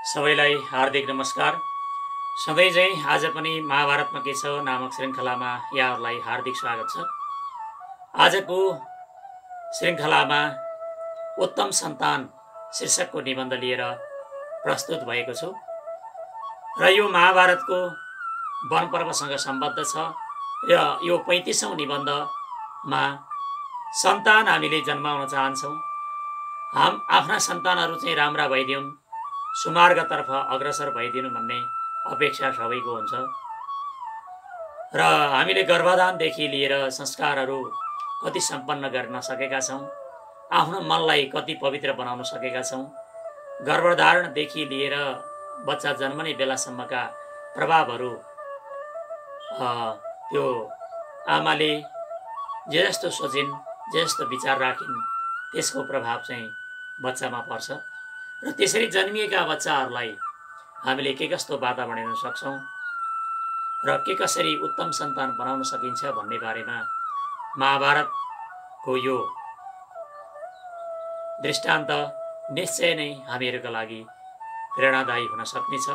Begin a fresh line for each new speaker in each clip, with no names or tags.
सबैलाई हार्दिक नमस्कार। सधैँ चाहिँ आज पनि महाभारतमा के छ नामक श्रृङ्खलामा यहाँहरूलाई हार्दिक स्वागत छ। आजको श्रृङ्खलामा उत्तम सन्तान शीर्षकको निबन्ध लिएर प्रस्तुत भएको छु र यो महाभारतको वन पर्वसँग सम्बद्ध छ र यो 35औं निबन्धमा सन्तान हामीले जन्माउन चाहन्छौँ। आफ्ना सन्तानहरू चाहिँ राम्रा भइदिउन्, सुमार्गतर्फ अग्रसर भइदिनु भन्ने अपेक्षा सबैको हुन्छ र हामीले गर्भाधानदेखि लिएर संस्कारहरू कति सम्पन्न गर्न सकेका छौँ, आफ्नो मनलाई कति पवित्र बनाउन सकेका छौँ, गर्भधारणदेखि लिएर बच्चा जन्मने बेलासम्मका प्रभावहरू त्यो आमाले जे जस्तो सोचिन्, जे जस्तो विचार राखिन् त्यसको प्रभाव चाहिँ बच्चामा पर्छ र त्यसरी जन्मिएका बच्चाहरूलाई हामीले के कस्तो वातावरण दिन सक्छौँ र के कसरी उत्तम सन्तान बनाउन सकिन्छ भन्ने बारेमा महाभारतको यो दृष्टान्त निश्चय नै हामीहरूका लागि प्रेरणादायी हुन सक्नेछ।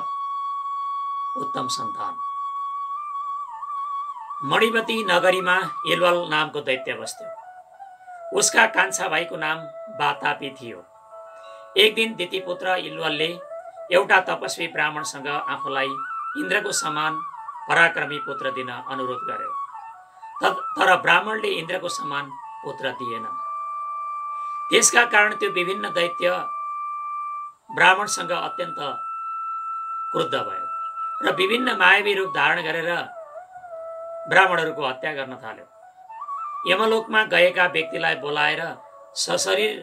उत्तम सन्तान। मणिमती नगरीमा इलवल नामको दैत्य बस्थ्यो। उसका कान्छा भाइको नाम वातापी थियो। एक दिन दितिपुत्र इलवलले एउटा तपस्वी ब्राह्मणसँग आफूलाई इन्द्रको समान पराक्रमी पुत्र दिन अनुरोध गर्यो, तर ब्राह्मणले इन्द्रको समान पुत्र दिएनन्। त्यसका कारण त्यो विभिन्न दैत्य ब्राह्मणसँग अत्यन्त क्रुद्ध भयो र विभिन्न मायावी रूप धारण गरेर ब्राह्मणहरूको हत्या गर्न थाल्यो। यमलोकमा गएका व्यक्तिलाई बोलाएर सशरीर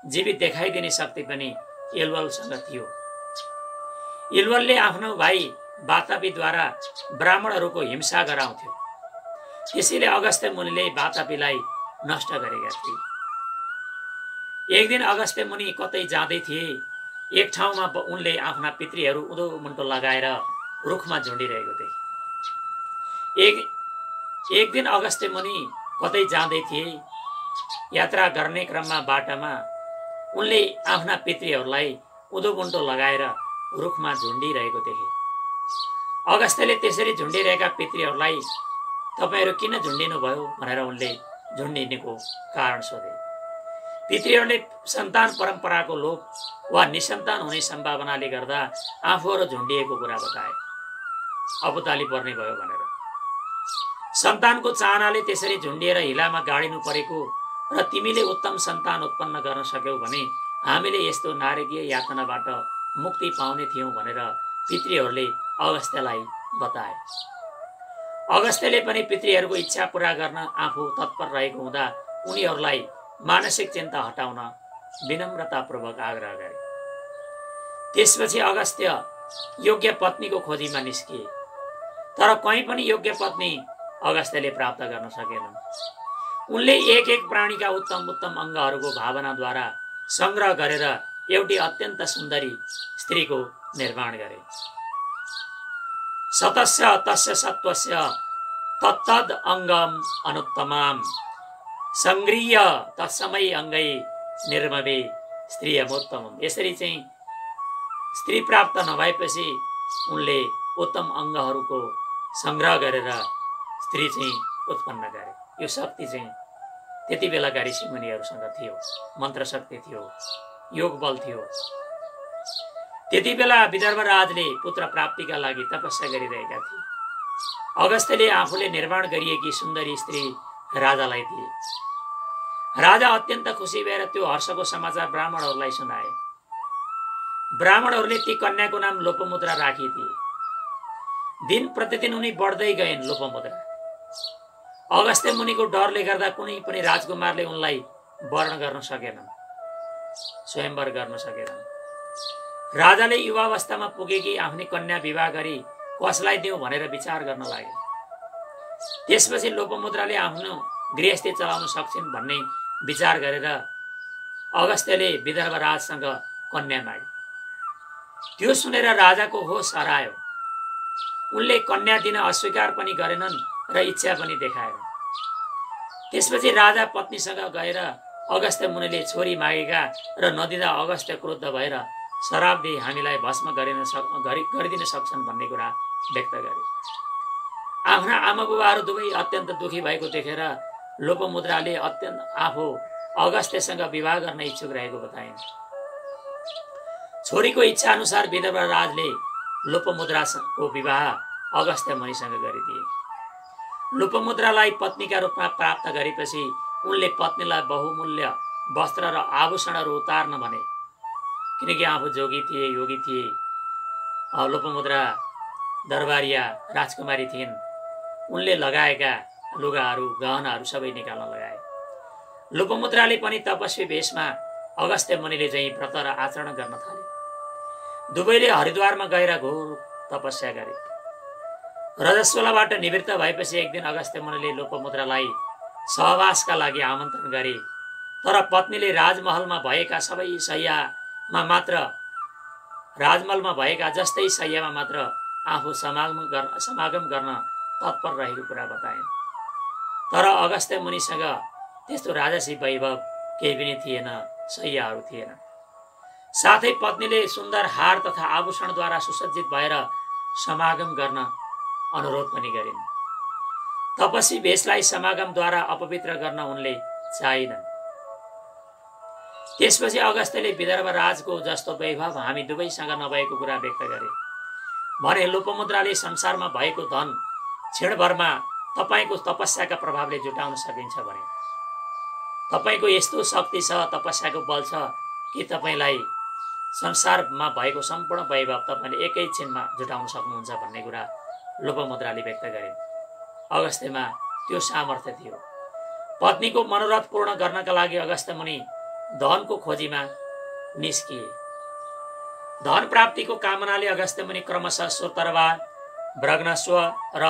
जीवित देखाइदिने शक्ति पनि इलवलसँग थियो। इलवलले आफ्नो भाइ वातापीद्वारा ब्राह्मणहरूको हिंसा गराउँथ्यो। त्यसैले अगस्त्य मुनिले वातापीलाई नष्ट गरेका थिए। एक दिन अगस्त्य मुनि कतै जाँदै थिए। एक ठाउँमा उनले आफ्ना पितृहरू उदो मुन्टो लगाएर रुखमा झुन्डिरहेको थिए। एक दिन अगस्त्य मुनि कतै जाँदै थिए। यात्रा गर्ने क्रममा बाटामा उनले आफ्ना पितृहरूलाई उदो मुन्टो लगाएर रुखमा झुन्डिरहेको देखे। अगस्त्यले त्यसरी झुन्डिरहेका पितृहरूलाई तपाईहरू किन झुन्डिनु भयो भनेर उनले झुन्डिनेको कारण सोधे। पितृहरूले सन्तान परम्पराको लोप वा निसन्तान हुने सम्भावनाले गर्दा आफूहरू झुन्डिएको कुरा बताए। अपुताली पर्ने भयो भनेर। सन्तानको चाहनाले त्यसरी झुन्डिएर हिलामा गाडिनु परेको र तिमीले उत्तम सन्तान उत्पन्न गर्न सक्यौ भने हामीले यस्तो नारकीय यातनाबाट मुक्ति पाउने थियौं भनेर पितृहरूले अगस्त्यलाई बताए। अगस्त्यले पनि पितृहरूको इच्छा पूरा गर्न आफू तत्पर रहेको हुँदा उनीहरूलाई मानसिक चिन्ता हटाउन विनम्रतापूर्वक आग्रह गरे। त्यसपछि अगस्त्य योग्य पत्नीको खोजीमा निस्किए, तर कहीँ पनि योग्य पत्नी अगस्त्यले प्राप्त गर्न सकेनन्। उनले एक एक प्राणीका उत्तम उत्तम अङ्गहरूको भावनाद्वारा संग्रह गरेर एउटी अत्यन्त सुन्दरी स्त्रीको निर्माण गरे। सतस्य तस्य सत्वस्य तत्तद अङ्गम अनुत्तमाम संगृह्य तत्समय अङ्गै निर्मवे स्त्रियमोत्तमम्। यसरी चाहिँ स्त्री प्राप्त नभएपछि उनले उत्तम अङ्गहरूको संग्रह गरेर स्त्री चाहिँ उत्पन्न गरे। यो शक्ति चाहिँ त्यति बेलाका ऋषि मुनिहरूसँग थियो। मन्त्र शक्ति थियो, योग बल थियो। त्यति बेला विदर्भ राजले पुत्र प्राप्तिका लागि तपस्या गरिरहेका थिए। अगस्त्यले आफूले निर्माण गरिएकी सुन्दरी स्त्री राजालाई दिए। राजा अत्यन्त खुसी भएर त्यो हर्षको समाचार ब्राह्मणहरूलाई सुनाए। ब्राह्मणहरूले ती कन्याको नाम लोपमुद्रा राखिदिए। दिन प्रतिदिन उनी बढ्दै गइन्। लोपमुद्रा अगस्त्य मुनिको डरले गर्दा कुनै पनि राजकुमारले उनलाई वर्ण गर्न सकेनन्, स्वयंवर गर्न सकेनन्। राजाले युवावस्थामा पुगेकी आफ्नी कन्या विवाह गरी कसलाई दिउँ भनेर विचार गर्न लागे। त्यसपछि लोपमुद्राले आफ्नो गृहस्थी चलाउन सक्छिन् भन्ने विचार गरेर अगस्त्यले विदर्भ राजसँग कन्या मागे। त्यो सुनेर राजाको होस हरायो। उनले कन्या दिन अस्वीकार पनि गरेनन् र इच्छा पनि देखाएनन्। त्यसपछि राजा पत्नीसँग गएर अगस्त्य मुनिले छोरी मागेका र नदिँदा अगस्त्य क्रुद्ध भएर श्राप दिई हामीलाई भस्म गरिदिन सक्छन् भन्ने कुरा व्यक्त गरे। आफ्ना आमा बुबाहरू दुवै अत्यन्त दुखी भएको देखेर लोपमुद्राले आफू अगस्त्यसँग विवाह गर्न इच्छुक रहेको बताइन्। छोरीको इच्छा अनुसार विदर्भ राजले लोपमुद्राको विवाह अगस्त्य मुनिसँग गरिदिए। लोपमुद्रालाई पत्नीका रूपमा प्राप्त गरेपछि उनले पत्नीलाई बहुमूल्य वस्त्र र आभूषणहरू उतार्न भने, किनकि आफू जोगी थिए, योगी थिए। लोपमुद्रा दरबारिया राजकुमारी थिइन्। उनले लगाएका लुगाहरू गहनाहरू सबै निकाल्न लगाए। लोपमुद्राले पनि तपस्वी भेषमा अगस्त्य मुनिले चाहिँ व्रत र आचरण गर्न थाले। दुवैले हरिद्वारमा गएर घोर तपस्या गरे। रजस्वलाबाट निवृत्त भएपछि एक दिन अगस्त्य मुनिले लोपमुद्रालाई सहवासका लागि आमन्त्रण गरे। तर पत्नीले राजमहलमा भएका जस्तै शय्यामा मात्र आफू समागम गर्न तत्पर रहेको कुरा बताइन्। तर अगस्त्य मुनिसँग त्यस्तो राजसी वैभव केही पनि थिएन, शय्याहरू थिएन। साथै पत्नीले सुन्दर हार तथा आभूषणद्वारा सुसज्जित भएर समागम गर्न अनुरोध पनि गरिन्। तपस्वी भेषलाई समागमद्वारा अपवित्र गर्न उनले चाहेनन्। त्यसपछि अगस्त्यले विदर्भ राजको जस्तो वैभव हामी दुवैसँग नभएको कुरा व्यक्त गरे। भने लोपमुद्राले संसारमा भएको धन क्षणभरमा तपाईको तपस्याका प्रभावले जुटाउन सकिन्छ भने। तपाईको यस्तो शक्ति छ, तपस्याको बल छ कि तपाईलाई संसारमा भएको सम्पूर्ण वैभव तपाईले एकै क्षणमा जुटाउन सक्नुहुन्छ भन्ने कुरा लोपमुद्राले व्यक्त गरिन्। अगस्त्यमा त्यो सामर्थ्य थियो। पत्नीको मनोरथ पूर्ण गर्नका लागि अगस्त्य मुनि धनको खोजीमा निस्किए। धन प्राप्तिको कामनाले अगस्त्य मुनि क्रमशः सोतरवा, भ्रग्नस्व र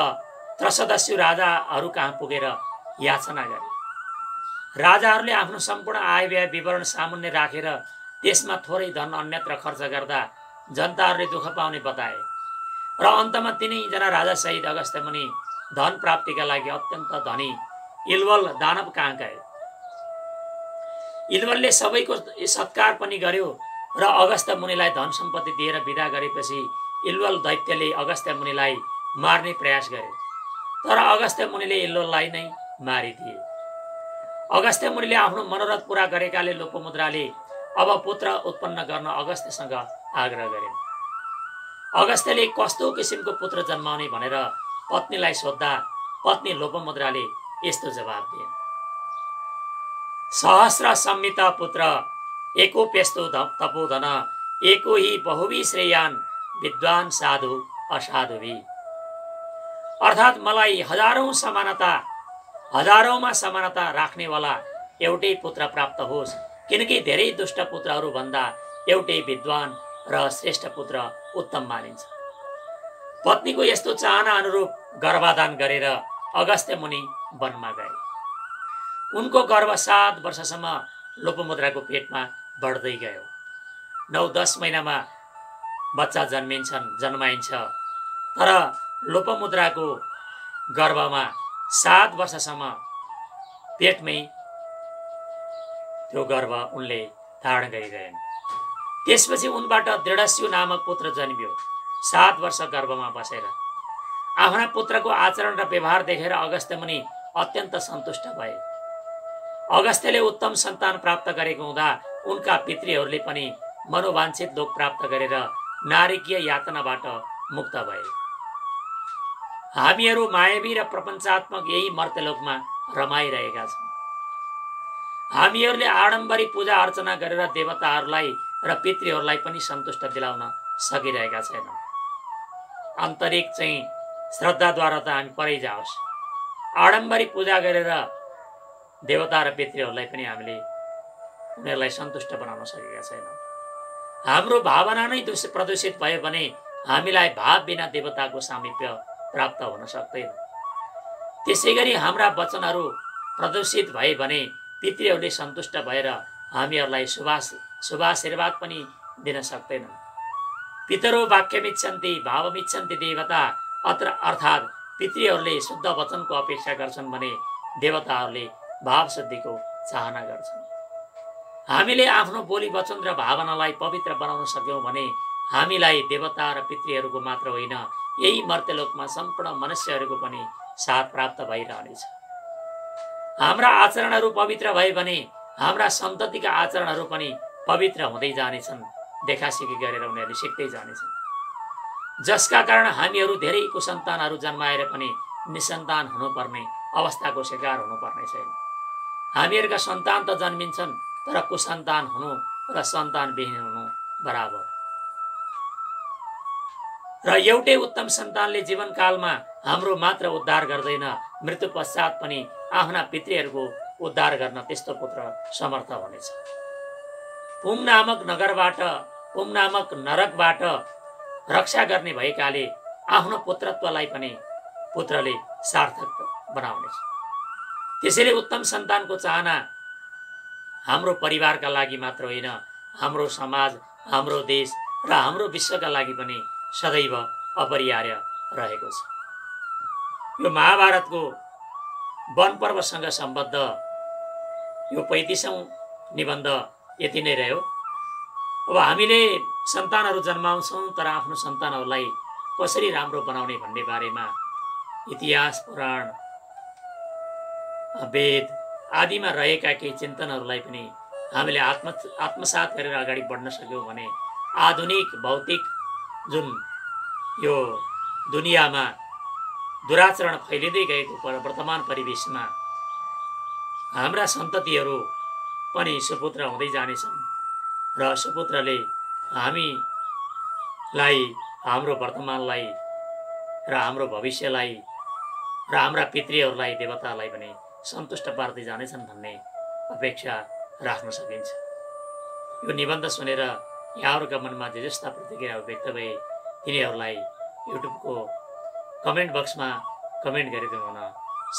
त्रसदस्यु राजाहरू कहाँ पुगेर याचना गरे। राजाहरूले आफ्नो सम्पूर्ण आय व्यय विवरण सामुन्ने राखेर त्यसमा थोरै धन अन्यत्र खर्च गर्दा जनताहरूले दुःख पाउने बताए र अन्तमा तिनैजना राजासहित अगस्त्य मुनि धन प्राप्तिका लागि अत्यन्त धनी इलवल दानव कहाँ गए। इलवलले सबैको सत्कार पनि गर्यो र अगस्त्य मुनिलाई धन सम्पत्ति दिएर विदा गरेपछि इलवल दैत्यले अगस्त्य मुनिलाई मार्ने प्रयास गरे। तर अगस्त्य मुनिले इलवललाई नै मारिदिए। अगस्त्य मुनिले आफ्नो मनोरथ पूरा गरेकाले लोपमुद्राले अब पुत्र उत्पन्न गर्न अगस्त्यसँग आग्रह गरिन्। अगस्त्यले कस्तो किसिमको पुत्र जन्माउने भनेर पत्नीलाई सोद्धा पत्नी लोपमुद्राले यस्तो जवाब दिए। सहस्र संमित पुत्र एको पेस्तो तपोधन एको ही बहुवी श्रेयान विद्वान साधु असाधुवी। अर्थात् मलाई हजारौंमा समानता राख्नेवाला एउटै पुत्र प्राप्त होस्, किनकि धेरै दुष्ट पुत्रहरू भन्दा एउटै विद्वान र श्रेष्ठ पुत्र उत्तम मानिन्छ। पत्नीको यस्तो चाहना अनुरूप गर्भाधान गरेर अगस्त्य मुनि वनमा गए। उनको गर्भ 7 वर्षसम्म लोपमुद्राको पेटमा बढ्दै गयो। 9-10 महिनामा बच्चा जन्माइन्छ। तर लोपमुद्राको गर्भमा 7 वर्षसम्म पेटमै त्यो गर्भ उनले धारण गरिरहेन्। त्यसपछि उनबाट दृढस्यु नामक पुत्र जन्मियो। 7 वर्ष गर्भमा बसेर आफ्ना पुत्रको आचरण र व्यवहार देखेर अगस्त्य मुनि अत्यन्त सन्तुष्ट भए। अगस्त्यले उत्तम सन्तान प्राप्त गरेको हुँदा उनका पितृहरूले पनि मनोवाञ्छित लोक प्राप्त गरेर नारकीय यातनाबाट मुक्त भए। हामीहरू मायावी र प्रपञ्चात्मक यही मर्त्यलोकमा रमाइरहेका छौँ। हामीहरूले आडम्बरी पूजा अर्चना गरेर देवताहरूलाई र पितृहरूलाई पनि सन्तुष्ट दिलाउन सकिरहेका छैनौँ। आन्तरिक चाहिँ श्रद्धाद्वारा त हामी परै जाओस्। आडम्बरी पूजा गरेर देवता र पितृहरूलाई पनि हामीले उनीहरूलाई सन्तुष्ट बनाउन सकेका छैनौँ। हाम्रो भावना नै प्रदूषित भयो भने हामीलाई भाव बिना देवताको सामिप्य प्राप्त हुन सक्दैन। त्यसैगरी हाम्रा वचनहरू प्रदूषित भए भने पितृहरूले सन्तुष्ट भएर हामीहरूलाई शुभाशीर्वाद पनि दिन सक्दैनन्। पितरो वाक्यमिच्छन्ति भावमिच्छन्ति देवता अर्थात् पितृहरूले शुद्ध वचनको अपेक्षा गर्छन् भने देवताहरूले भाव शुद्धिको चाहना गर्छन्। हामीले आफ्नो बोली वचन र भावनालाई पवित्र बनाउन सक्यौँ भने हामीलाई देवता र पितृहरूको मात्र होइन, यही मर्त्यलोकमा सम्पूर्ण मनुष्यहरूको पनि साथ प्राप्त भइरहनेछ। हाम्रा आचरणहरू पवित्र भए भने हाम्रा सन्ततिका आचरणहरू पनि पवित्र हुँदै जानेछन्। देखासिखी गरेर उनीहरूले सिक्दै जानेछन्, जसका कारण हामीहरू धेरै कुसन्तानहरू जन्माएर पनि निसन्तान हुनुपर्ने अवस्थाको शिकार हुनुपर्ने छैन। हामीहरूका सन्तान त जन्मिन्छन्, तर कुसन्तान हुनु र सन्तानविहीन हुनु बराबर। र एउटै उत्तम सन्तानले जीवनकालमा हाम्रो मात्र उद्धार गर्दैन, मृत्यु पश्चात पनि आफ्ना पितृहरूको उद्धार गर्न त्यस्तो पुत्र समर्थ हुनेछ। पुम नामक नरकबाट रक्षा गर्ने भएकाले आफ्नो पुत्रत्वलाई पनि पुत्रले सार्थक बनाउनेछ। त्यसैले उत्तम सन्तानको चाहना हाम्रो परिवारका लागि मात्र होइन, हाम्रो समाज, हाम्रो देश र हाम्रो विश्वका लागि पनि सदैव अपरिहार्य रहेको छ। यो महाभारतको वन पर्वसँग सम्बद्ध यो 35औं निबन्ध यति नै रह्यो। अब हामीले सन्तानहरू जन्माउँछौँ, तर आफ्नो सन्तानहरूलाई कसरी राम्रो बनाउने भन्ने बारेमा इतिहास, पुराण, वेद आदिमा रहेका केही चिन्तनहरूलाई पनि हामीले आत्मसात गरेर अगाडि बढ्न सक्यौँ भने आधुनिक भौतिक जुन यो दुनियाँमा दुराचरण फैलिँदै गएको वर्तमान परिवेशमा हाम्रा सन्ततिहरू पनि सुपुत्र हुँदै जानेछन् र सुपुत्रले हामीलाई, हाम्रो वर्तमानलाई र हाम्रो भविष्यलाई र हाम्रा पितृहरूलाई, देवतालाई पनि सन्तुष्ट पार्दै जानेछन् भन्ने अपेक्षा राख्न सकिन्छ। यो निबन्ध सुनेर यहाँहरूका मनमा जे जस्ता प्रतिक्रियाहरू व्यक्त भए तिनीहरूलाई युट्युबको कमेन्ट बक्समा कमेन्ट गरिदिनु हुन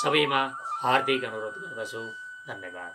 सबैमा हार्दिक अनुरोध गर्दछु। धन्यवाद।